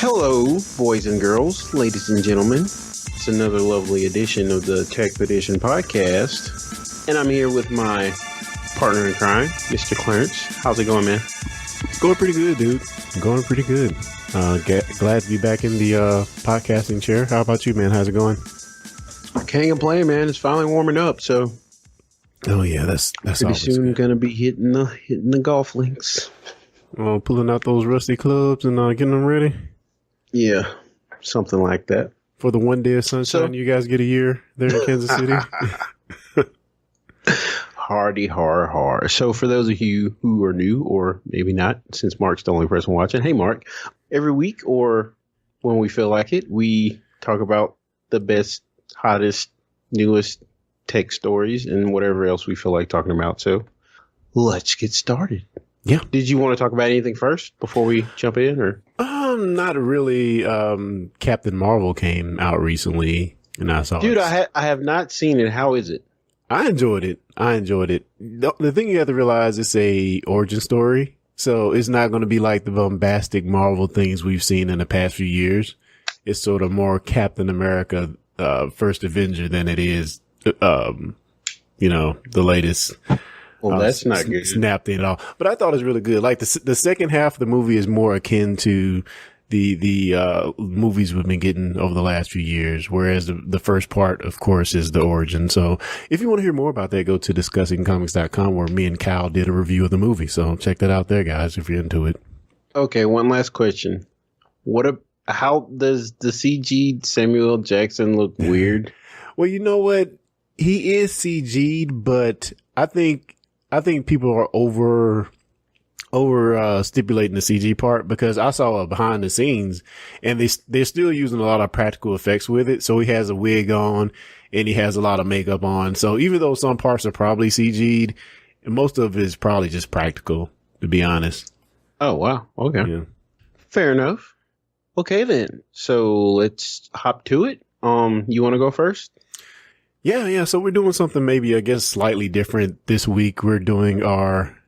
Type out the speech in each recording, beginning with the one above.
Hello, boys and girls, ladies and gentlemen. It's another lovely edition of the Techpedition Podcast. And I'm here with my partner in crime, Mr. Clarence. How's it going, man? It's going pretty good, dude. Going pretty good. Glad to be back in the podcasting chair. How about you, man? How's it going? I can't complain, man. It's finally warming up, so. Oh yeah, that's pretty soon good. Gonna be hitting the golf links. Pulling out those rusty clubs and getting them ready. Yeah, something like that. For the one day of sunshine you guys get a year there in Kansas City. Hardy har. So for those of you who are new, or maybe not, since Mark's the only person watching, hey Mark, every week or when we feel like it, we talk about the best, hottest, newest tech stories and whatever else we feel like talking about. So let's get started. Yeah. Did you want to talk about anything first before we jump in, or? Not really. Captain Marvel came out recently, and I saw it. Dude, I have not seen it. How is it? I enjoyed it. The thing you have to realize, it's a origin story, so it's not going to be like the bombastic Marvel things we've seen in the past few years. It's sort of more Captain America, First Avenger than it is, the latest. Well, that's not good. Snapped in at all. But I thought it was really good. Like the second half of the movie is more akin to the movies we've been getting over the last few years, whereas the first part, of course, is the origin. So if you want to hear more about that, go to discussingcomics.com, where me and Kyle did a review of the movie. So check that out there, guys, if you're into it. Okay, one last question. How does the CG Samuel Jackson look weird? Well, you know what? He is CG'd, but I think people are over stipulating the CG part, because I saw behind the scenes and they're still using a lot of practical effects with it. So he has a wig on and he has a lot of makeup on. So even though some parts are probably CG'd, most of it is probably just practical, to be honest. Oh, wow. Okay. Yeah. Fair enough. Okay, then. So let's hop to it. You want to go first? Yeah. So we're doing something maybe, I guess, slightly different this week. We're doing our,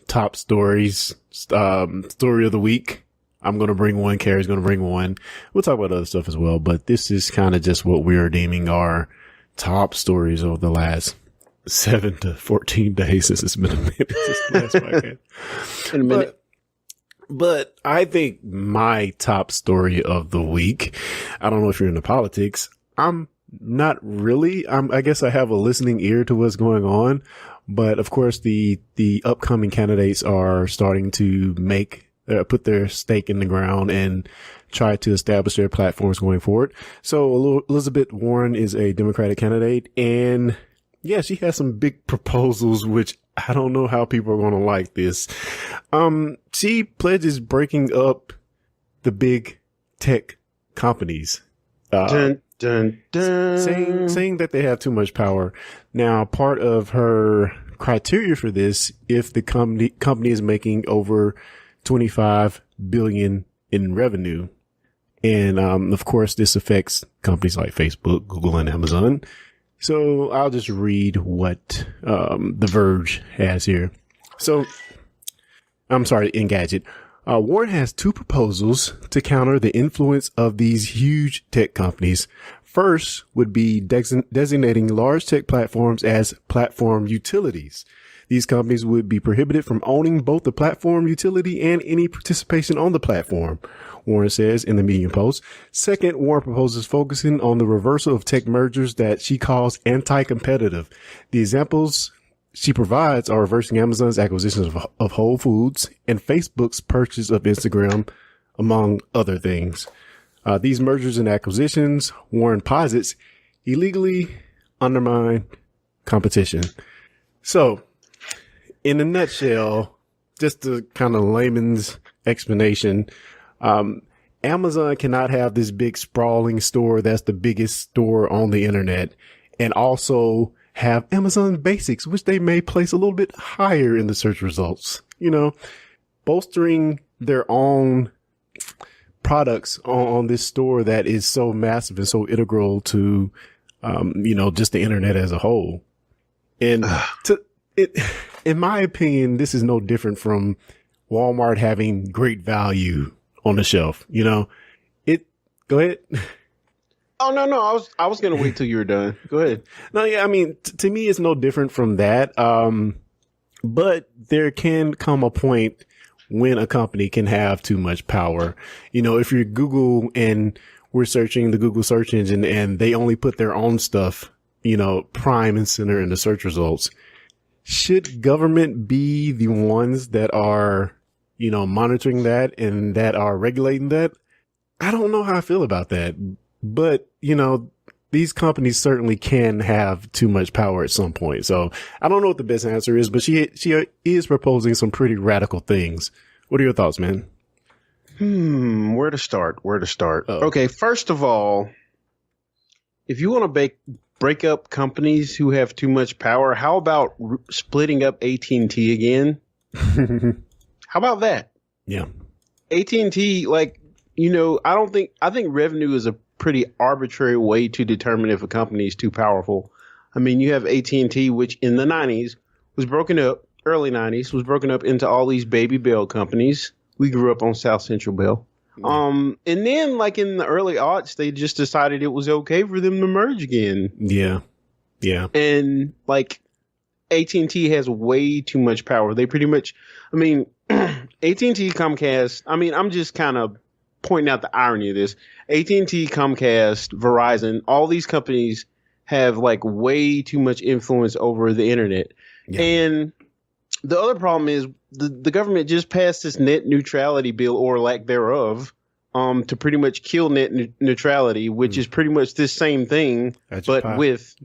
top stories, story of the week. I'm going to bring one. Carrie's going to bring one. We'll talk about other stuff as well, but this is kind of just what we're deeming our top stories over the last 7 to 14 days since it's been a minute since the last podcast. In a minute. But I think my top story of the week, I don't know if you're into politics. I'm not really. I guess I have a listening ear to what's going on, but of course the upcoming candidates are starting to put their stake in the ground and try to establish their platforms going forward. So Elizabeth Warren is a Democratic candidate, and yeah, she has some big proposals, which I don't know how people are going to like this. She pledges breaking up the big tech companies. Dun, dun. Saying that they have too much power. Now, part of her criteria for this, if the company is making over $25 billion in revenue, and of course this affects companies like Facebook, Google, and Amazon. So I'll just read what The Verge has here. So I'm sorry, Engadget. Warren has two proposals to counter the influence of these huge tech companies. First would be designating large tech platforms as platform utilities. These companies would be prohibited from owning both the platform utility and any participation on the platform, Warren says in the Medium Post. Second, Warren proposes focusing on the reversal of tech mergers that she calls anti-competitive. The examples she provides are reversing Amazon's acquisitions of Whole Foods and Facebook's purchase of Instagram, among other things. These mergers and acquisitions, Warren posits, illegally undermine competition. So, in a nutshell, just a kind of layman's explanation, Amazon cannot have this big sprawling store that's the biggest store on the internet, and also have Amazon Basics, which they may place a little bit higher in the search results. Bolstering their own products on this store that is so massive and so integral to, just the internet as a whole. And in my opinion, this is no different from Walmart having great value on the shelf. You know, go ahead. Oh, no. I was going to wait till you were done. Go ahead. No, yeah. I mean, to me, it's no different from that. But there can come a point when a company can have too much power. You know, if you're Google and we're searching the Google search engine and they only put their own stuff, you know, prime and center in the search results, should government be the ones that are, you know, monitoring that and that are regulating that? I don't know how I feel about that. But, you know, these companies certainly can have too much power at some point. So I don't know what the best answer is, but she is proposing some pretty radical things. What are your thoughts, man? Where to start? Oh. Okay, first of all, if you want to break up companies who have too much power, how about splitting up AT&T again? How about that? Yeah. AT&T, like, you know, I think revenue is a pretty arbitrary way to determine if a company is too powerful. I mean, you have AT&T, which in the 90s was broken up, early 90s, was broken up into all these baby Bell companies. We grew up on South Central Bell. And then, like, in the early aughts, they just decided it was okay for them to merge again. Yeah. Yeah. And, like, AT&T has way too much power. They pretty much, I mean, AT&T, Comcast, I mean, I'm just kind of pointing out the irony of this. AT&T, Comcast, Verizon, all these companies have like way too much influence over the internet. Yeah. And the other problem is the government just passed this net neutrality bill, or lack thereof, to pretty much kill net neutrality, which is pretty much this same thing, but with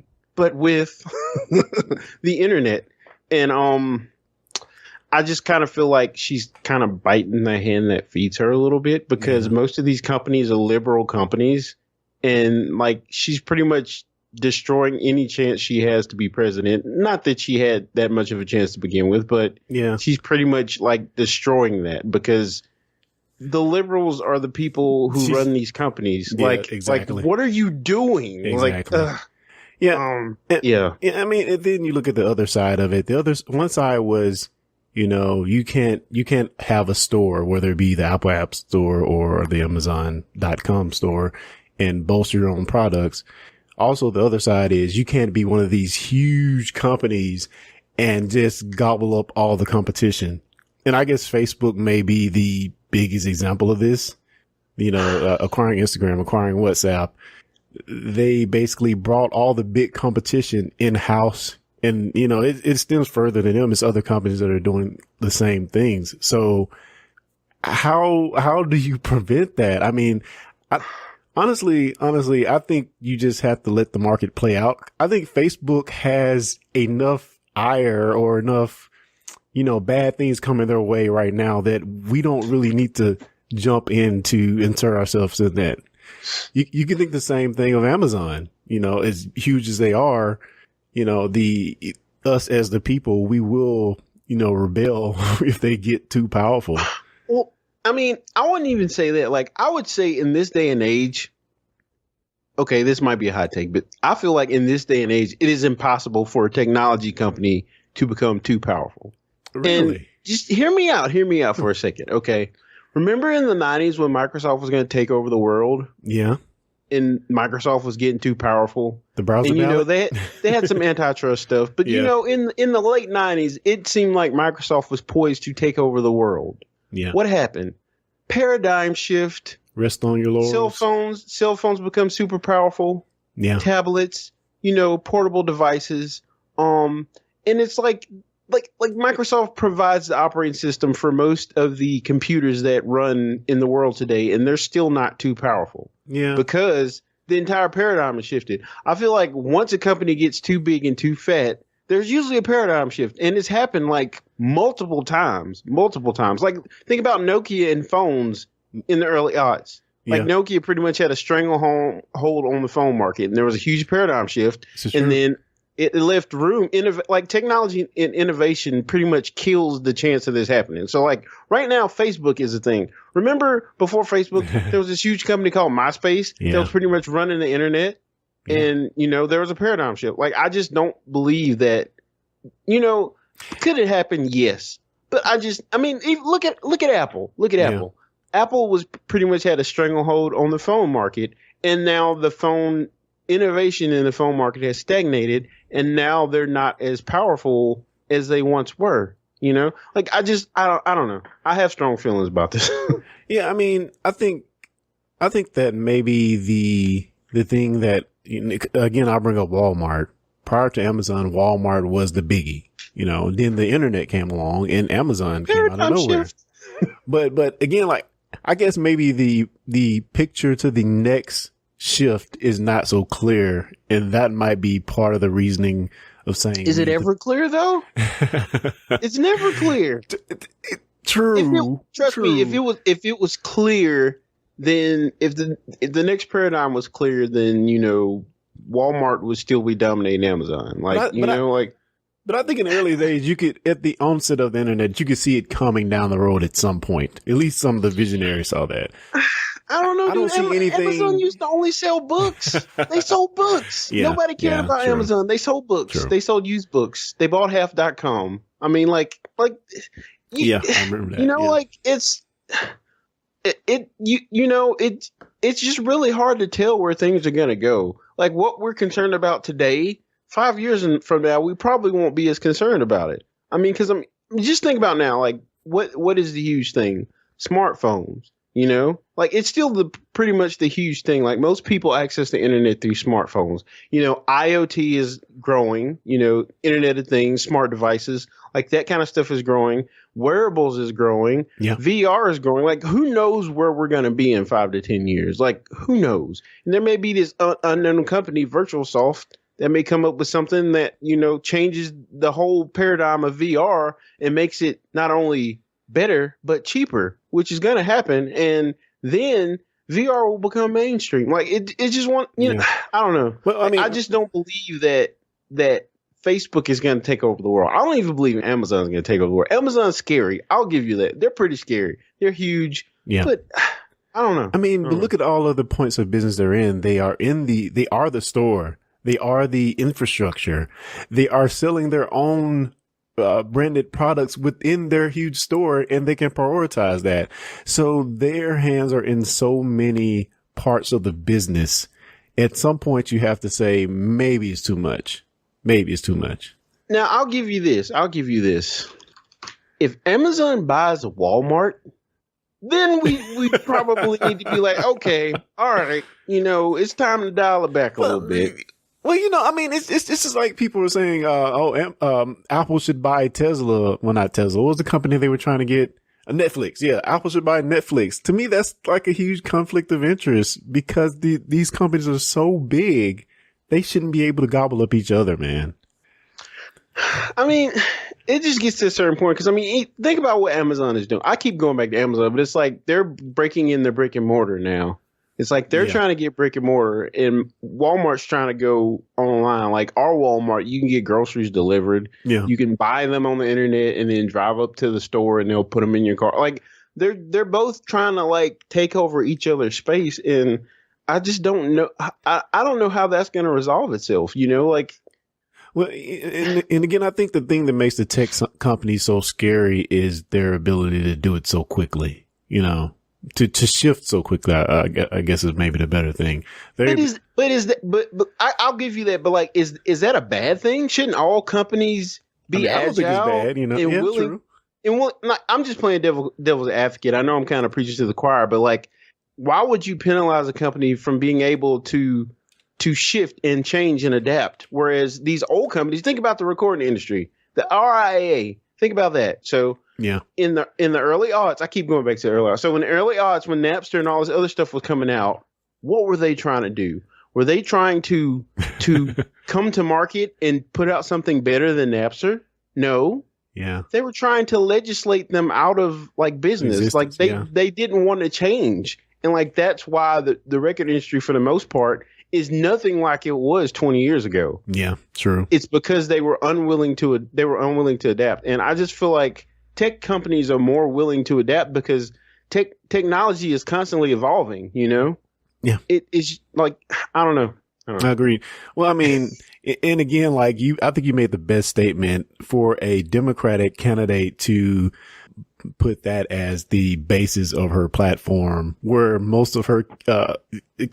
the internet. And I just kind of feel like she's kind of biting the hand that feeds her a little bit, because most of these companies are liberal companies, and like she's pretty much destroying any chance she has to be president. Not that she had that much of a chance to begin with, but she's pretty much like destroying that, because the liberals are the people who run these companies. Like, what are you doing? Exactly. Like, yeah. I mean, and then you look at the other side of it. One side was, you know, you can't have a store, whether it be the Apple App Store or the Amazon.com store, and bolster your own products. Also, the other side is you can't be one of these huge companies and just gobble up all the competition. And I guess Facebook may be the biggest example of this. You know, acquiring Instagram, acquiring WhatsApp. They basically brought all the big competition in-house. And, you know, it stems further than them. It's other companies that are doing the same things. So how do you prevent that? I mean, honestly, I think you just have to let the market play out. I think Facebook has enough ire or enough, you know, bad things coming their way right now that we don't really need to jump in to insert ourselves in that. You can think the same thing of Amazon, you know, as huge as they are. You know, us as the people, we will, you know, rebel if they get too powerful. Well, I mean, I wouldn't even say that. Like, I would say in this day and age, okay, this might be a hot take, but I feel like in this day and age, it is impossible for a technology company to become too powerful. Really? And just hear me out for a second, okay? Remember in the 90s when Microsoft was going to take over the world? Yeah. And Microsoft was getting too powerful. The browser and, you ballot? know, they had some antitrust stuff. But, you know, in the late 90s, it seemed like Microsoft was poised to take over the world. Yeah. What happened? Paradigm shift. Rest on your laurels. Cell phones become super powerful. Yeah. Tablets, you know, portable devices. And it's like Microsoft provides the operating system for most of the computers that run in the world today, and they're still not too powerful. Yeah. Because the entire paradigm has shifted. I feel like once a company gets too big and too fat, there's usually a paradigm shift, and it's happened like multiple times. Like, think about Nokia and phones in the early aughts. Like, Nokia pretty much had a stranglehold on the phone market, and there was a huge paradigm shift. And then it left room. Like, technology and innovation pretty much kills the chance of this happening. So, like, right now, Facebook is a thing. Remember before Facebook, there was this huge company called MySpace that was pretty much running the internet. Yeah. And, you know, there was a paradigm shift. Like, I just don't believe that, you know, could it happen? Yes. But I mean, look at Apple. Apple. Apple was pretty much had a stranglehold on the phone market, and now the phone innovation in the phone market has stagnated, and now they're not as powerful as they once were. Like I don't know. I have strong feelings about this. Yeah, I mean, I think that maybe the thing that, again, I'll bring up Walmart. Prior to Amazon, Walmart was the biggie. Then the internet came along and Amazon came out of nowhere. But again, like, I guess maybe the picture to the next shift is not so clear, and that might be part of the reasoning of saying. Is it ever clear though? It's never clear. True. Trust me, if it was clear, then if the next paradigm was clear, then Walmart would still be dominating Amazon. But I think in the early days, you could, at the onset of the internet, you could see it coming down the road at some point. At least some of the visionaries saw that. I don't know. I don't see anything. Amazon used to only sell books. They sold books. Yeah, Nobody cared about true. Amazon. They sold books. True. They sold used books. They bought half.com. I mean, Yeah, I remember that. Like it's it's just really hard to tell where things are going to go. Like what we're concerned about today, 5 years from now, we probably won't be as concerned about it. I mean, because just think about now, like what is the huge thing? Smartphones. Like it's still pretty much the huge thing. Like most people access the internet through smartphones. IoT is growing. Internet of Things, smart devices, like that kind of stuff is growing. Wearables is growing. Yeah. VR is growing. Like who knows where we're going to be in 5 to 10 years? Like who knows? And there may be this unknown company, VirtualSoft, that may come up with something that changes the whole paradigm of VR and makes it not only better but cheaper, which is going to happen, and then VR will become mainstream. Like it just I don't know. Well, I mean, I just don't believe that Facebook is going to take over the world. I don't even believe Amazon is going to take over the world. Amazon's scary. I'll give you that. They're pretty scary. They're huge. Yeah. But I don't know. I mean, but look at all of the points of business they're in. They are the store. They are the infrastructure. They are selling their own branded products within their huge store, and they can prioritize that. So their hands are in so many parts of the business. At some point, you have to say, maybe it's too much. Maybe it's too much. Now, I'll give you this. If Amazon buys a Walmart, then we probably need to be like, okay, all right, it's time to dial it back a little bit. Well, I mean, it's just like people were saying, Apple should buy Tesla. Well, not Tesla. What was the company they were trying to get? Netflix. Yeah, Apple should buy Netflix. To me, that's like a huge conflict of interest because these companies are so big. They shouldn't be able to gobble up each other, man. I mean, it just gets to a certain point because, I mean, think about what Amazon is doing. I keep going back to Amazon, but it's like they're breaking in their brick and mortar now. It's like they're trying to get brick and mortar, and Walmart's trying to go online. Like our Walmart, you can get groceries delivered. Yeah. You can buy them on the internet and then drive up to the store and they'll put them in your car. Like they're both trying to like take over each other's space, and I just don't know. I don't know how that's going to resolve itself. Like. Well, and again, I think the thing that makes the tech companies so scary is their ability to do it so quickly. To shift so quickly, I guess is maybe the better thing. I'll give you that. But like, is that a bad thing? Shouldn't all companies be agile? I don't think it's bad. And willing, true. And I'm just playing devil's advocate. I know I'm kind of preaching to the choir, but like, why would you penalize a company from being able to shift and change and adapt? Whereas these old companies, think about the recording industry, the RIAA. Think about that. So. Yeah. In the early aughts, I keep going back to the early aughts. So in the early aughts, when Napster and all this other stuff was coming out, what were they trying to do? Were they trying to come to market and put out something better than Napster? No. Yeah. They were trying to legislate them out of like business. Like they didn't want to change. And like that's why the record industry for the most part is nothing like it was 20 years ago. Yeah, true. It's because they were unwilling to adapt. And I just feel like tech companies are more willing to adapt because technology is constantly evolving, Yeah. It is like, I don't know. I agree. Well, I mean, and again, like I think you made the best statement for a Democratic candidate to put that as the basis of her platform, where most of her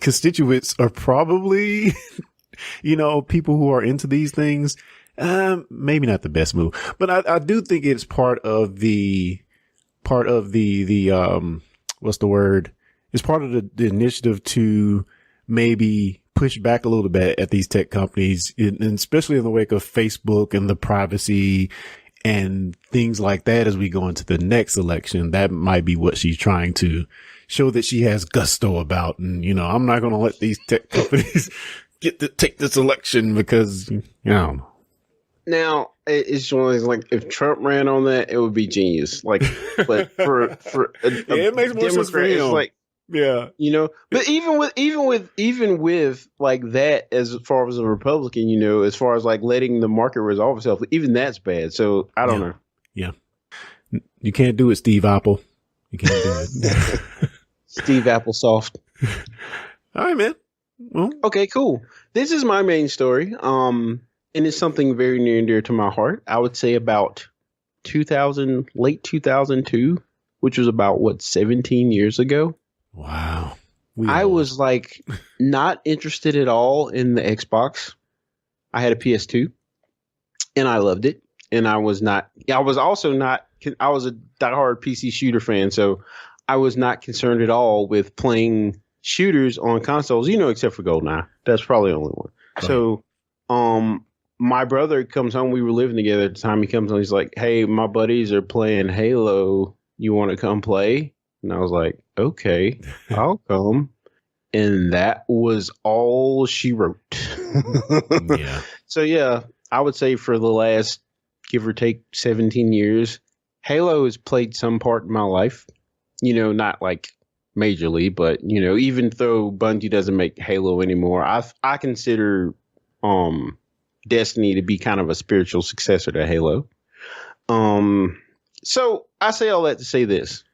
constituents are probably, people who are into these things. Maybe not the best move, but I do think it's part of the what's the word? It's part of the initiative to maybe push back a little bit at these tech companies, and especially in the wake of Facebook and the privacy and things like that as we go into the next election. That might be what she's trying to show that she has gusto about. And, I'm not going to let these tech companies take this election because, Now, it's one of these, like, if Trump ran on that, it would be genius. Like, but for it makes more sense for him. It's like, yeah, but even with like that, as far as a Republican, as far as like letting the market resolve itself, even that's bad. So I don't know. Yeah, you can't do it, Steve Apple. You can't do it. Steve Applesoft. All right, man. Well, okay, cool. This is my main story. And it's something very near and dear to my heart. I would say about late 2002, which was about 17 years ago. Wow. I was like not interested at all in the Xbox. I had a PS2 and I loved it. And I was a diehard PC shooter fan. So I was not concerned at all with playing shooters on consoles, except for GoldenEye. That's probably the only one. Right. So, my brother comes home. We were living together at the time. He comes home. He's like, "Hey, my buddies are playing Halo. You want to come play?" And I was like, "Okay, I'll come." And that was all she wrote. Yeah. So yeah, I would say for the last, give or take, 17 years, Halo has played some part in my life. Not like majorly, but even though Bungie doesn't make Halo anymore, I consider Destiny to be kind of a spiritual successor to Halo. So I say all that to say this.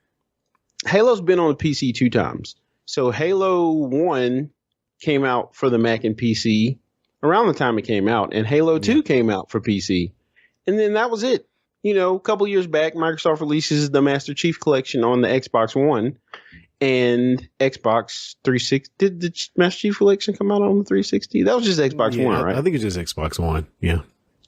Halo's been on the PC 2 times. So Halo 1 came out for the Mac and PC around the time it came out, and Halo 2 came out for PC. And then that was it. A couple years back, Microsoft releases the Master Chief Collection on the Xbox One and Xbox 360. Did the Master Chief Collection come out on the 360? That was just Xbox One, right? I think it's just Xbox One. Yeah.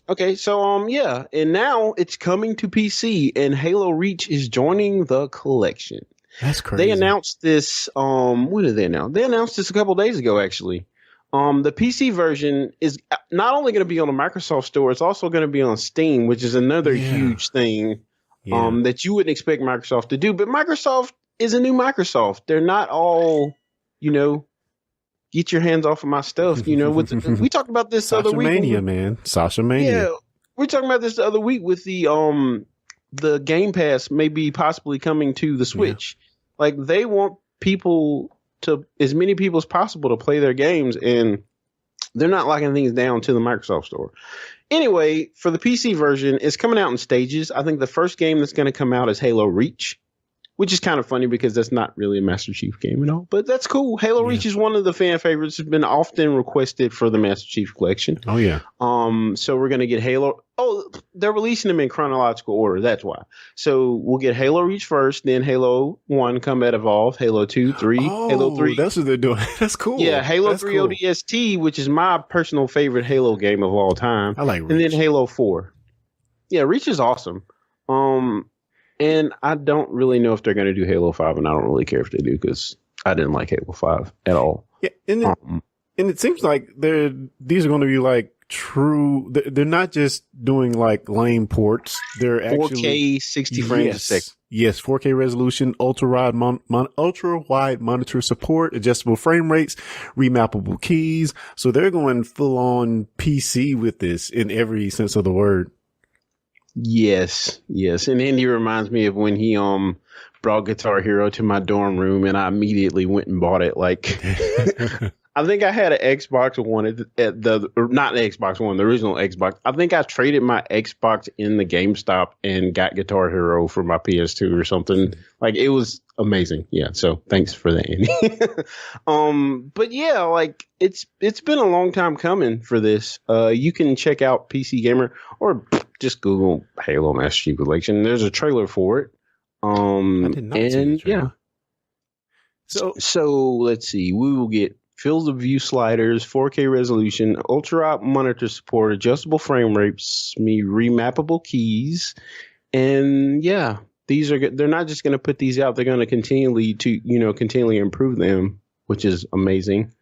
Okay, so and now it's coming to PC, and Halo Reach is joining the collection. That's crazy. They announced this. When did they announce? They announced this a couple days ago, actually. The PC version is not only going to be on the Microsoft Store, it's also going to be on Steam, which is another huge thing that you wouldn't expect Microsoft to do. But Microsoft is a new Microsoft. They're not all, get your hands off of my stuff. We talked about this the other week. Sasha-mania, man. Sasha-mania. Yeah, we're talking about this the other week with the Game Pass maybe possibly coming to the Switch. Yeah. Like, they want as many people as possible to play their games, and they're not locking things down to the Microsoft Store. Anyway, for the PC version, it's coming out in stages. I think the first game that's going to come out is Halo Reach, which is kind of funny because that's not really a Master Chief game at all, but that's cool. Halo Reach is one of the fan favorites. It's been often requested for the Master Chief Collection. Oh, yeah. So we're going to get Halo. Oh, they're releasing them in chronological order. That's why. So we'll get Halo Reach first, then Halo 1 Combat Evolved, Halo 2, 3, Halo 3. That's what they're doing. That's cool. Yeah, Halo 3 ODST, which is my personal favorite Halo game of all time. I like Reach. And then Halo 4. Yeah, Reach is awesome. And I don't really know if they're going to do Halo 5, and I don't really care if they do because I didn't like Halo 5 at all. Yeah, and it seems like these are going to be like true. They're not just doing like lame ports. They're actually 4K 60 frames a second. Yes, 4K resolution, ultra wide monitor support, adjustable frame rates, remappable keys. So they're going full on PC with this in every sense of the word. Yes. And Andy reminds me of when he brought Guitar Hero to my dorm room, and I immediately went and bought it. Like, I think I had an Xbox One not the Xbox One, the original Xbox. I think I traded my Xbox in the GameStop and got Guitar Hero for my PS2 or something. Like, it was amazing. Yeah. So thanks for that, Andy. But yeah, like it's been a long time coming for this. You can check out PC Gamer or just Google Halo Master Chief Collection. There's a trailer for it. I did not see the And trailer. yeah. So let's see. We will get fields of view sliders, 4K resolution, ultra monitor support, adjustable frame rates, remappable keys, and yeah, these are. They're not just going to put these out. They're going to continually improve them, which is amazing.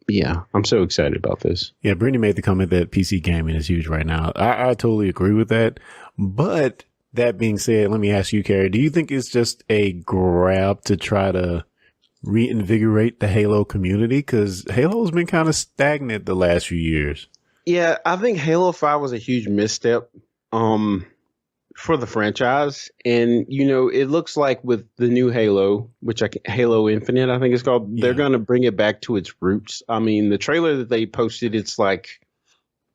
Yeah, I'm so excited about this. Yeah, Brittany made the comment that PC gaming is huge right now. I totally agree with that. But that being said, let me ask you, Carrie, do you think it's just a grab to try to reinvigorate the Halo community? Because Halo's been kind of stagnant the last few years. Yeah, I think Halo 5 was a huge misstep for the franchise. And, it looks like with the new Halo, Halo Infinite, I think it's called, they're going to bring it back to its roots. I mean, the trailer that they posted,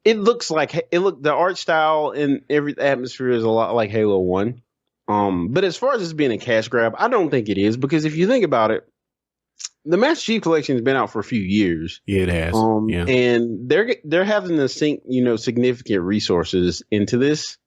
the art style and every atmosphere is a lot like Halo 1. But as far as this being a cash grab, I don't think it is, because if you think about it, the Master Chief Collection has been out for a few years. Yeah, it has. And they're having to sink, significant resources into this.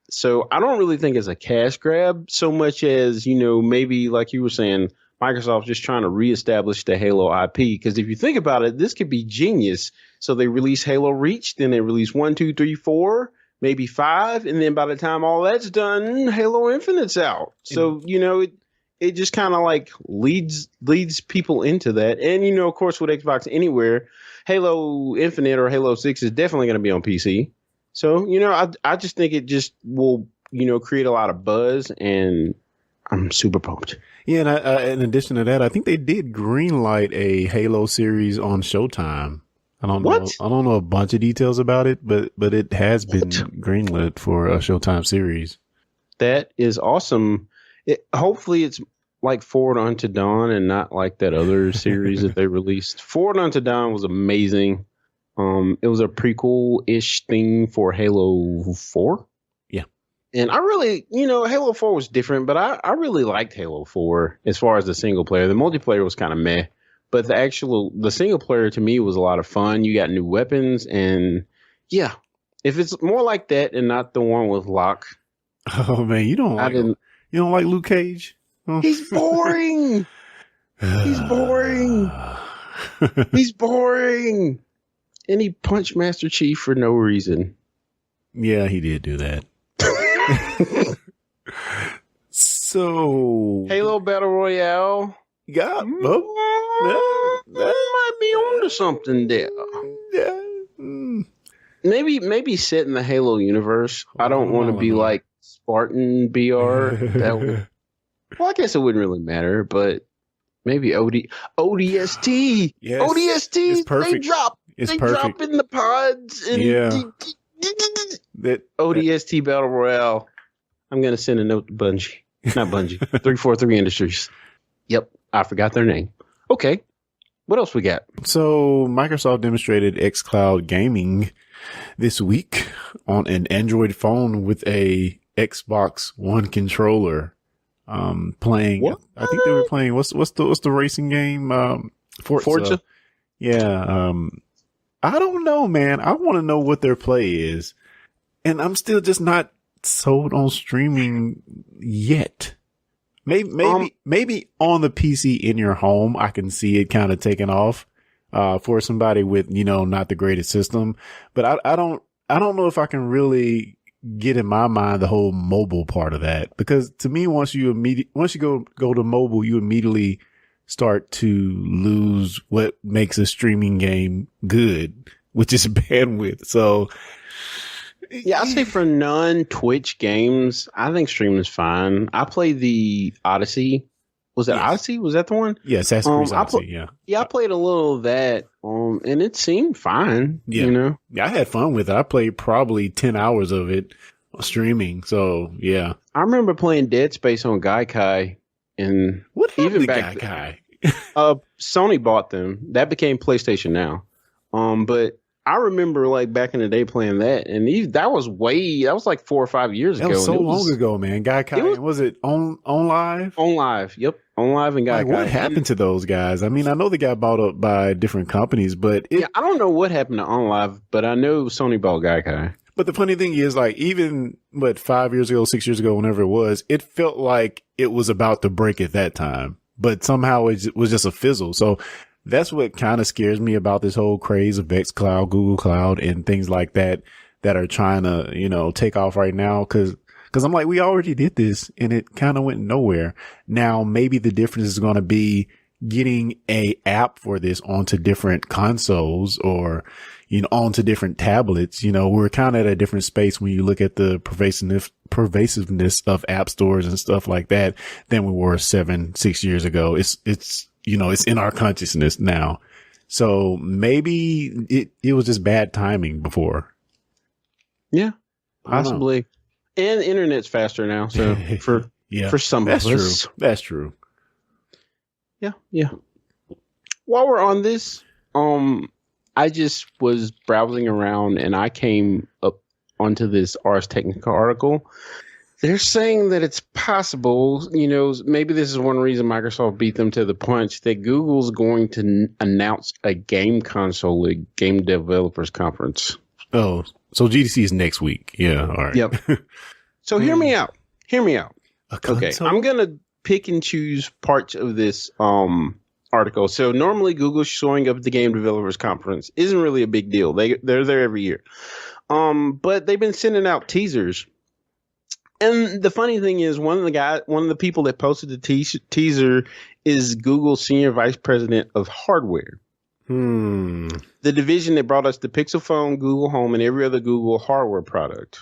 So I don't really think it's a cash grab so much as, maybe like you were saying, Microsoft's just trying to reestablish the Halo IP. Because if you think about it, this could be genius. So they release Halo Reach, then they release 1, 2, 3, 4, maybe 5. And then by the time all that's done, Halo Infinite's out. So, it just kind of like leads people into that. And, of course, with Xbox Anywhere, Halo Infinite or Halo 6 is definitely going to be on PC. So, I just think it just will, create a lot of buzz, and I'm super pumped. Yeah, and in addition to that, I think they did greenlight a Halo series on Showtime. I don't know a bunch of details about it, but it has been greenlit for a Showtime series. That is awesome. Hopefully it's like Forward Unto Dawn and not like that other series that they released. Forward Unto Dawn was amazing. It was a prequel-ish thing for Halo 4. Yeah. And I really, Halo 4 was different, but I really liked Halo 4 as far as the single player. The multiplayer was kind of meh, but the single player to me was a lot of fun. You got new weapons, and yeah, if it's more like that and not the one with Locke. Oh man, you don't like Luke Cage? Oh. He's boring. He's boring. He's boring. And he punched Master Chief for no reason. Yeah, he did do that. So Halo Battle Royale. Yeah, that might be onto something there. Yeah. Maybe set in the Halo universe. I don't want to be like Spartan BR. Well, I guess it wouldn't really matter, but maybe ODST. Yes, ODST. it's perfect. They drop in the pods. And that ODST Battle Royale. I'm going to send a note to Bungie. Not Bungie. 343 Industries. Yep. I forgot their name. Okay. What else we got? So Microsoft demonstrated XCloud Gaming this week on an Android phone with a Xbox One controller. Playing. What? I think they were playing. What's the racing game? Forza. Yeah. I don't know, man. I want to know what their play is, and I'm still just not sold on streaming yet. Maybe on the PC in your home, I can see it kind of taking off for somebody with not the greatest system. But I don't know if I can really get in my mind the whole mobile part of that, because to me, once you go to mobile, you immediately start to lose what makes a streaming game good, which is bandwidth. So yeah, I say for non-Twitch games, I think streaming is fine. I played the Odyssey. Was it Odyssey? Was that the one? Yeah, Assassin's Creed Odyssey. Yeah, I played a little of that, and it seemed fine. Yeah, I had fun with it. I played probably 10 hours of it streaming. So yeah, I remember playing Dead Space on Gaikai. And what happened to Gaikai? Sony bought them. That became PlayStation now. But I remember like back in the day playing that, and that was like 4 or 5 years ago. That was so long ago, man. Gaikai, was it on live? On live, yep. On live and Gaikai. Like, what happened to those guys? I mean, I know they got bought up by different companies, but I don't know what happened to On Live, but I know Sony bought Gaikai. But the funny thing is, like, even 5 years ago, 6 years ago, whenever it was, it felt like it was about to break at that time. But somehow it was just a fizzle. So that's what kind of scares me about this whole craze of XCloud, Google Cloud, and things like that are trying to, you know, take off right now. Cause I'm like, we already did this and it kind of went nowhere. Now, maybe the difference is going to be getting a app for this onto different consoles or, you know, onto different tablets. You know, we're kind of at a different space when you look at the pervasiveness of app stores and stuff like that than we were 6 years ago. It's, you know, it's in our consciousness now. So maybe it was just bad timing before. Yeah, possibly. And the internet's faster now. So for some of us. True. That's true. Yeah. While we're on this, I just was browsing around and I came up onto this Ars Technica article. They're saying that it's possible, you know, maybe this is one reason Microsoft beat them to the punch, that Google's going to announce a game console at Game Developers Conference. Oh, so GDC is next week. Yeah, all right. Yep. So hear me out. Okay, I'm going to pick and choose parts of this article. So normally Google's showing up at the Game Developers Conference isn't really a big deal. They're there every year. But they've been sending out teasers. And the funny thing is, one of the people that posted the teaser is Google's senior vice president of hardware. The division that brought us the Pixel phone, Google Home, and every other Google hardware product.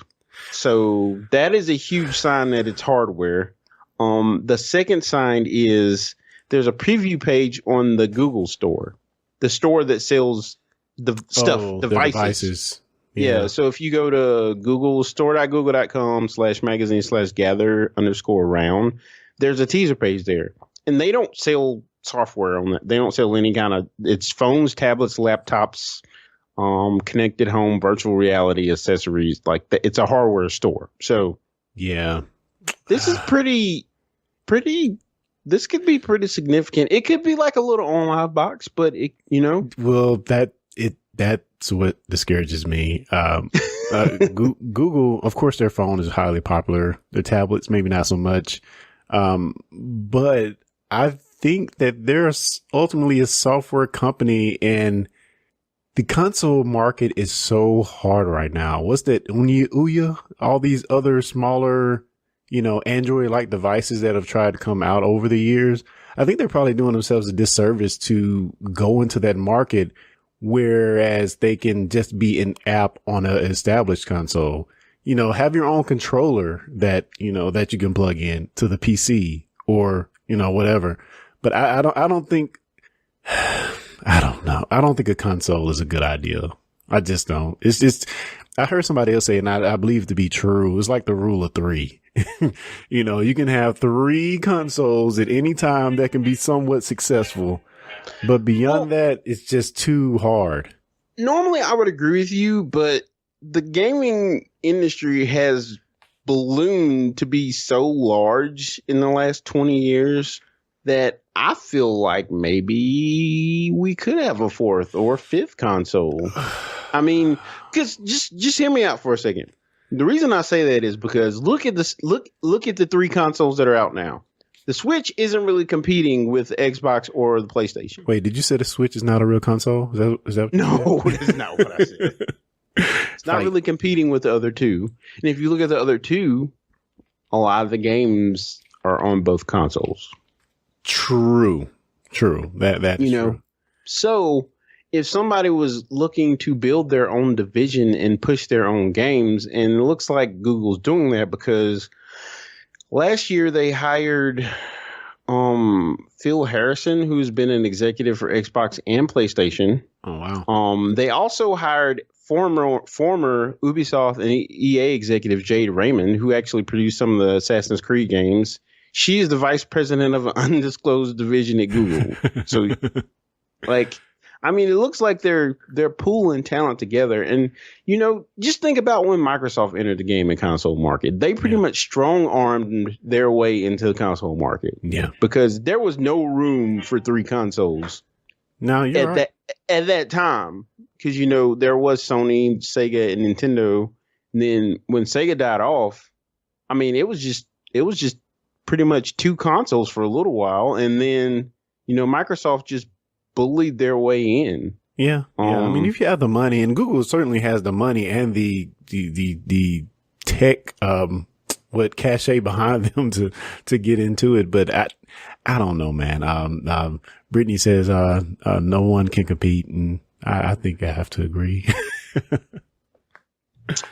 So that is a huge sign that it's hardware. The second sign is there's a preview page on the Google store, the store that sells the stuff, devices. Yeah. So if you go to Google store.google.com/magazine/gather_around, there's a teaser page there, and they don't sell software on that. They don't sell any kind of, it's phones, tablets, laptops, connected home, virtual reality accessories. Like it's a hardware store. So yeah, this is this could be pretty significant. It could be like a little online box, but it, you know, well, that's what discourages me. Google, of course, their phone is highly popular. Their tablets, maybe not so much. But I think that they're ultimately a software company, and the console market is so hard right now. What's that? Ouya, all these other smaller, you know, Android-like devices that have tried to come out over the years. I think they're probably doing themselves a disservice to go into that market, whereas they can just be an app on an established console. You know, have your own controller that, you know, that you can plug in to the PC or, you know, whatever. But I don't think, I don't know. I don't think a console is a good idea. I just don't. It's just, I heard somebody else say, and I believe it to be true. It's like the rule of three. You know, you can have 3 consoles at any time that can be somewhat successful. But beyond that, it's just too hard. Normally, I would agree with you, but the gaming industry has ballooned to be so large in the last 20 years that I feel like maybe we could have a 4th or 5th console. I mean, because just hear me out for a second. The reason I say that is because look at this. Look at the 3 consoles that are out now. The Switch isn't really competing with Xbox or the PlayStation. Wait, did you say the Switch is not a real console? Is that no, that's not what I said. It's not really competing with the other 2. And if you look at the other 2, a lot of the games are on both consoles. True. That is true. So if somebody was looking to build their own division and push their own games, and it looks like Google's doing that because last year they hired Phil Harrison, who's been an executive for Xbox and PlayStation. Oh wow. They also hired former Ubisoft and EA executive Jade Raymond, who actually produced some of the Assassin's Creed games. She is the vice president of an undisclosed division at Google. So, like, I mean, it looks like they're pooling talent together. And, you know, just think about when Microsoft entered the game and console market. They pretty much strong-armed their way into the console market. Yeah. Because there was no room for 3 consoles at that time. Because, you know, there was Sony, Sega, and Nintendo. And then when Sega died off, I mean, it was just pretty much two consoles for a little while, and then Microsoft just bullied their way in. Yeah. I mean, if you have the money, and Google certainly has the money and the tech, cachet behind them to get into it. But I don't know, man. Brittany says, no one can compete. And I think I have to agree.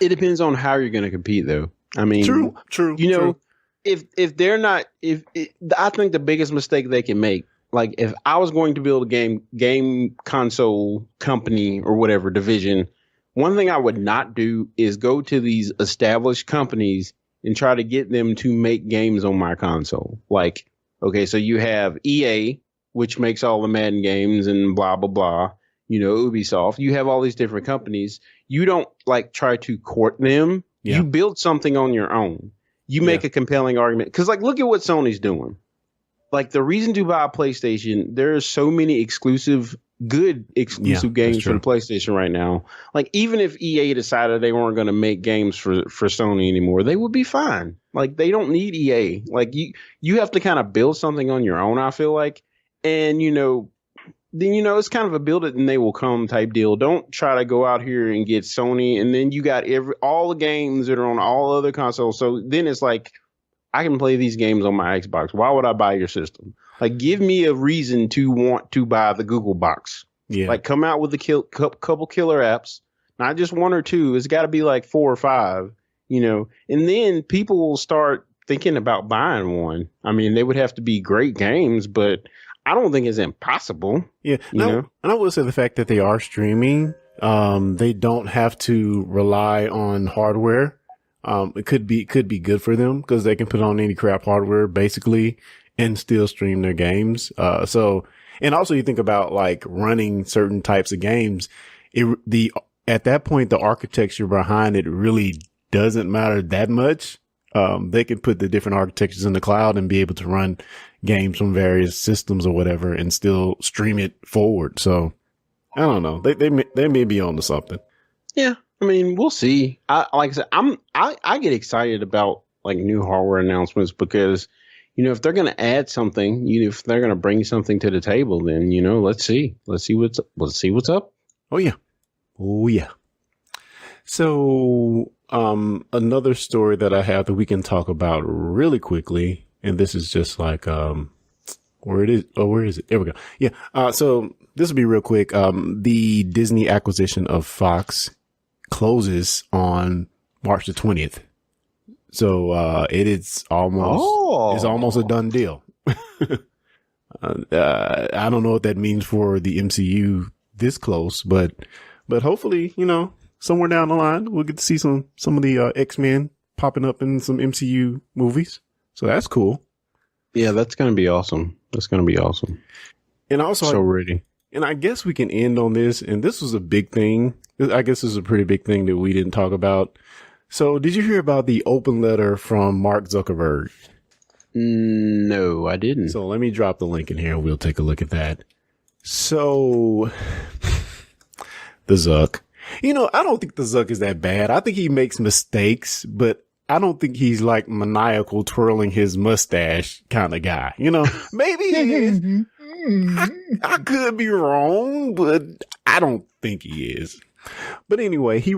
It depends on how you're going to compete, though. I mean, true. True. If they're not, I think the biggest mistake they can make, like if I was going to build a game console company or whatever division, one thing I would not do is go to these established companies and try to get them to make games on my console. Like, okay, so you have EA, which makes all the Madden games and blah, blah, blah. Ubisoft. You have all these different companies. You don't like try to court them. Yeah. You build something on your own. You make a compelling argument. Because like, look at what Sony's doing. Like the reason to buy a PlayStation, there's so many good exclusive games for the PlayStation right now. Like even if EA decided they weren't going to make games for Sony anymore, they would be fine. Like they don't need EA. Like you have to kind of build something on your own, I feel like. And then it's kind of a build it and they will come type deal. Don't try to go out here and get Sony and then you got all the games that are on all other consoles. So then it's like, I can play these games on my Xbox. Why would I buy your system? Like, give me a reason to want to buy the Google box. Yeah. Like, come out with a couple killer apps, not just one or two. It's got to be like 4 or 5, and then people will start thinking about buying one. I mean, they would have to be great games, but I don't think it's impossible. Yeah. And I will say the fact that they are streaming, they don't have to rely on hardware. It could be good for them because they can put on any crap hardware basically and still stream their games. And also you think about like running certain types of games. At that point, the architecture behind it really doesn't matter that much. They can put the different architectures in the cloud and be able to run games from various systems or whatever and still stream it forward. So I don't know. They may be on to something. Yeah. I mean, we'll see. Like I said, I get excited about like new hardware announcements because, if they're going to add something, if they're going to bring something to the table, then, let's see what's up. Oh yeah. So, another story that I have that we can talk about really quickly. And this is just like, where is it? There we go. Yeah. So this will be real quick. The Disney acquisition of Fox closes on March the 20th. So, it is almost a done deal. I don't know what that means for the MCU this close, but hopefully, somewhere down the line, we'll get to see some of the X-Men popping up in some MCU movies. So that's cool. Yeah, that's going to be awesome. And also, so ready. And I guess we can end on this. And this was a big thing. I guess this is a pretty big thing that we didn't talk about. So did you hear about the open letter from Mark Zuckerberg? No, I didn't. So let me drop the link in here and we'll take a look at that. So the Zuck, I don't think the Zuck is that bad. I think he makes mistakes, but I don't think he's like maniacal twirling his mustache kind of guy. Maybe he is. I could be wrong, but I don't think he is. But anyway, he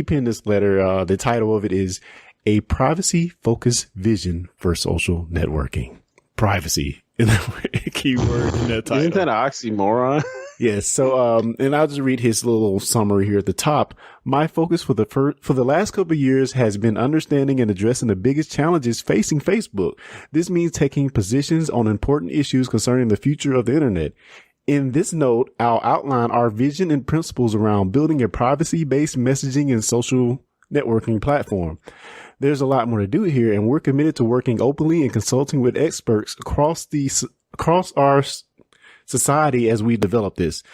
penned this letter. The title of it is A Privacy-Focused Vision for Social Networking. Privacy is the key word in that title. Isn't that an oxymoron? Yes. So, and I'll just read his little summary here at the top. My focus for the last couple of years has been understanding and addressing the biggest challenges facing Facebook. This means taking positions on important issues concerning the future of the internet. In this note, I'll outline our vision and principles around building a privacy-based messaging and social networking platform. There's a lot more to do here, and we're committed to working openly and consulting with experts across our society as we develop this.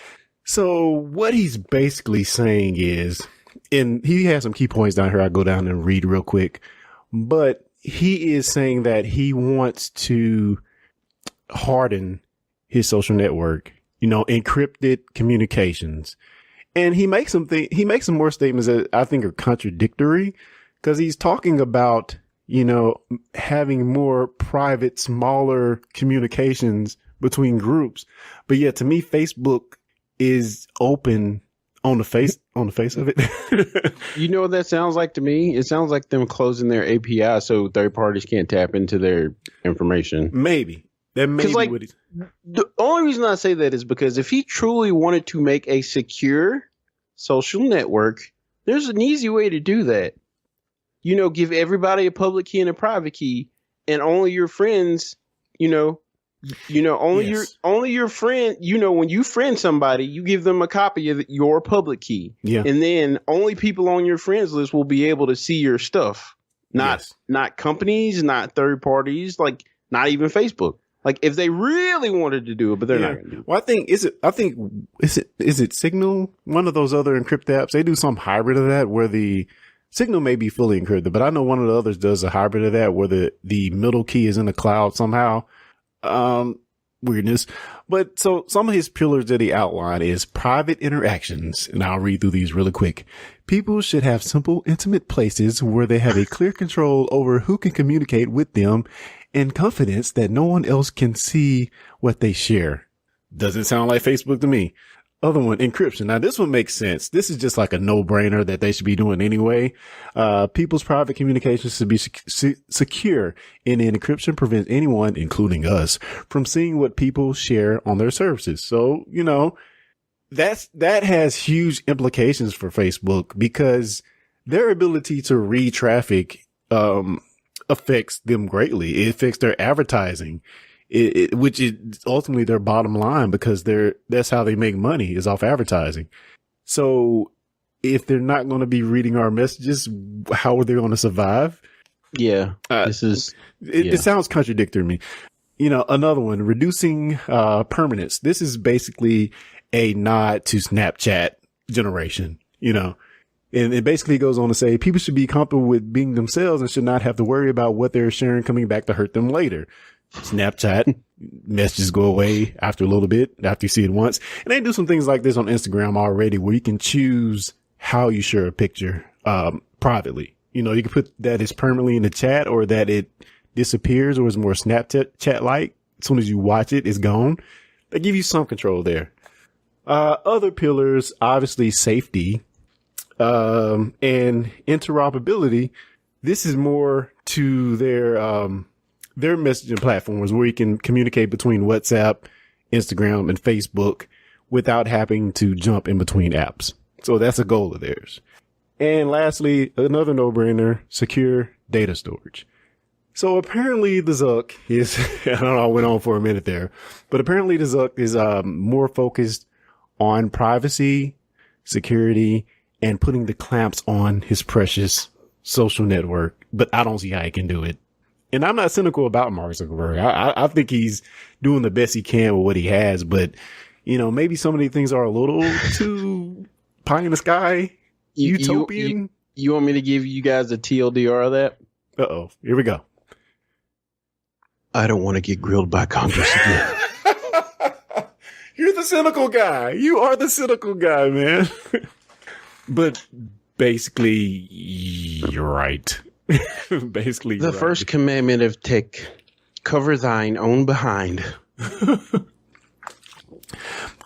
So what he's basically saying is, and he has some key points down here. I'll go down and read real quick, but he is saying that he wants to harden his social network, encrypted communications And he makes some more statements that I think are contradictory, because he's talking about, having more private, smaller communications between groups. But yet to me, Facebook is open on the face of it. You know what that sounds like to me? It sounds like them closing their API so third parties can't tap into their information. Maybe. That may be what he's... The only reason I say that is because if he truly wanted to make a secure social network, there's an easy way to do that. Give everybody a public key and a private key, and only your friends, only your friend, when you friend somebody, you give them a copy of your public key. Yeah. And then only people on your friends list will be able to see your stuff. Not companies, not third parties, like not even Facebook. Like if they really wanted to do it, but they're not going to do it. Well, is it Signal? One of those other encrypt apps, they do some hybrid of that where the Signal may be fully encrypted, but I know one of the others does a hybrid of that where the middle key is in the cloud somehow. Weirdness. But so some of his pillars that he outlined is private interactions. And I'll read through these really quick. People should have simple, intimate places where they have a clear control over who can communicate with them and confidence that no one else can see what they share. Doesn't sound like Facebook to me. Other one, encryption. Now this one makes sense. This is just like a no-brainer that they should be doing anyway. People's private communications should be secure, and encryption prevents anyone, including us, from seeing what people share on their services. So, that has huge implications for Facebook because their ability to read traffic, affects them greatly. It affects their advertising. Which is ultimately their bottom line because that's how they make money is off advertising. So if they're not going to be reading our messages, how are they going to survive? Yeah, it sounds contradictory to me. Another one, reducing permanence. This is basically a nod to Snapchat generation, and it basically goes on to say people should be comfortable with being themselves and should not have to worry about what they're sharing coming back to hurt them later. Snapchat messages go away after a little bit, after you see it once. And they do some things like this on Instagram already where you can choose how you share a picture, privately. You can put that as permanently in the chat or that it disappears or is more Snapchat chat-like. As soon as you watch it, it's gone. They give you some control there. Other pillars, obviously safety, and interoperability. This is more to their messaging platforms where you can communicate between WhatsApp, Instagram, and Facebook without having to jump in between apps. So that's a goal of theirs. And lastly, another no-brainer, secure data storage. So apparently the Zuck is, I don't know, I went on for a minute there, but apparently the Zuck is more focused on privacy, security, and putting the clamps on his precious social network. But I don't see how he can do it. And I'm not cynical about Mark Zuckerberg. I think he's doing the best he can with what he has, but maybe some of these things are a little too pie in the sky, utopian. You want me to give you guys a TLDR of that? Uh-oh. Here we go. I don't want to get grilled by Congress again. You're the cynical guy. You are the cynical guy, man. But basically, you're right. Basically, the first commandment of tech, cover thine own behind.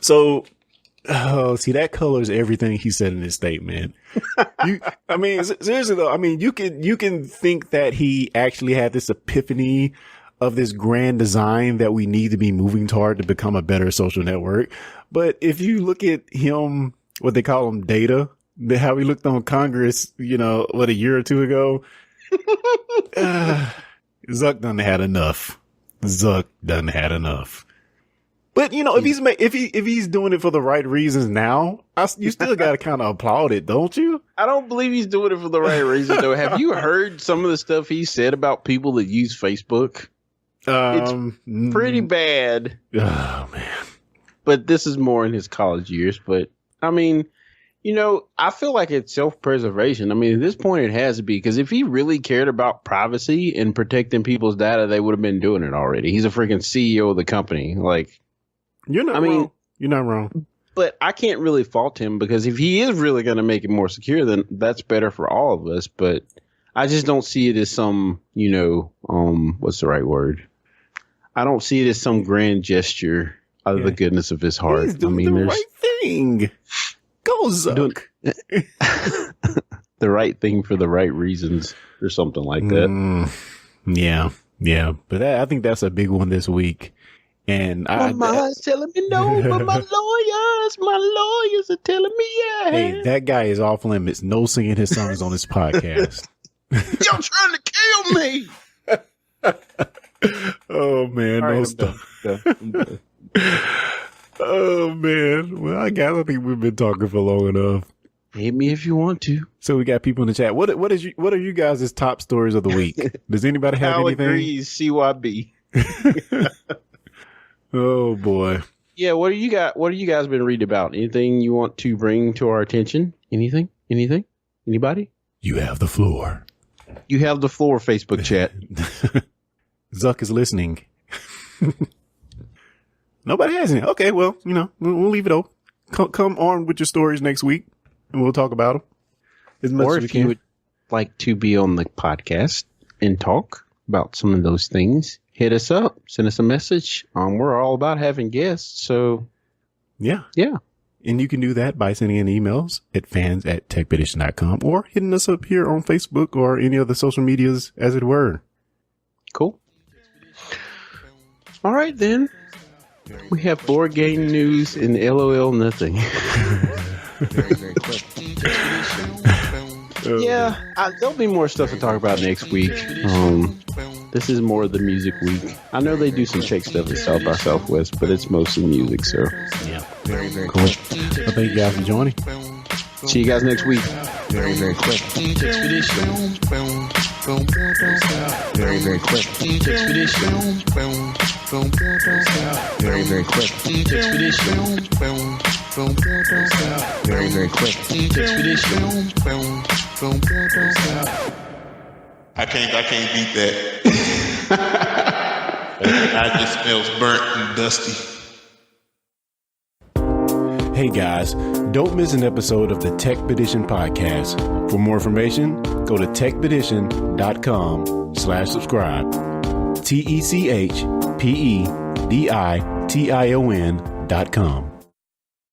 So, see, that colors everything he said in his statement. Seriously though, you can think that he actually had this epiphany of this grand design that we need to be moving toward to become a better social network. But if you look at him, what they call him, data, how he looked on Congress, a year or two ago. Zuck done had enough. But if he's doing it for the right reasons now, you still got to kind of applaud it, don't you? I don't believe he's doing it for the right reasons, though. Have you heard some of the stuff he said about people that use Facebook? It's pretty bad. Oh man! But this is more in his college years. But I feel like it's self-preservation. At this point it has to be, because if he really cared about privacy and protecting people's data, they would have been doing it already. He's a freaking CEO of the company. Like, you're not wrong. You're not wrong. But I can't really fault him because if he is really going to make it more secure, then that's better for all of us. But I just don't see it as some, what's the right word? I don't see it as some grand gesture out of the goodness of his heart. He's doing the right thing. Go, Zuck. The right thing for the right reasons or something like that. Yeah. But I think that's a big one this week. And my mind's telling me no, but my lawyers are telling me yeah. Hey, that guy is off limits. No singing his songs on his podcast. Y'all trying to kill me. Oh man, all no right, stuff. I'm done. Oh man. Well, I think we've been talking for long enough. Hit me if you want to. So we got people in the chat. What are you guys' top stories of the week? Does anybody have anything? Agrees, CYB. Oh boy. Yeah, what do you guys been reading about? Anything you want to bring to our attention? Anything? Anybody? You have the floor. You have the floor, Facebook chat. Zuck is listening. Nobody has any. Okay, well, we'll leave it open. Come armed with your stories next week, and we'll talk about them as much or as we if can. you would like to be on the podcast and talk about some of those things, hit us up. Send us a message. We're all about having guests, so yeah. And you can do that by sending in emails at fans@techpedition.com or hitting us up here on Facebook or any other social medias, as it were. Cool. All right, then. We have board game news and LOL nothing. Very quick. Yeah, there'll be more stuff to talk about next week. This is more of the music week. I know they do some tech stuff at South by Southwest, but it's mostly music, so. Yeah. Very Cool. quick. Well, thank you guys for joining. See you guys next week. Very quick. Expedition. Very quick. Expedition. Very quick. Expedition. Very quick. Expedition. I can't beat that. I just smells burnt and dusty. Hey guys, don't miss an episode of the Techpedition Podcast. For more information, go to techpedition.com/subscribe. TECHPEDITION.com.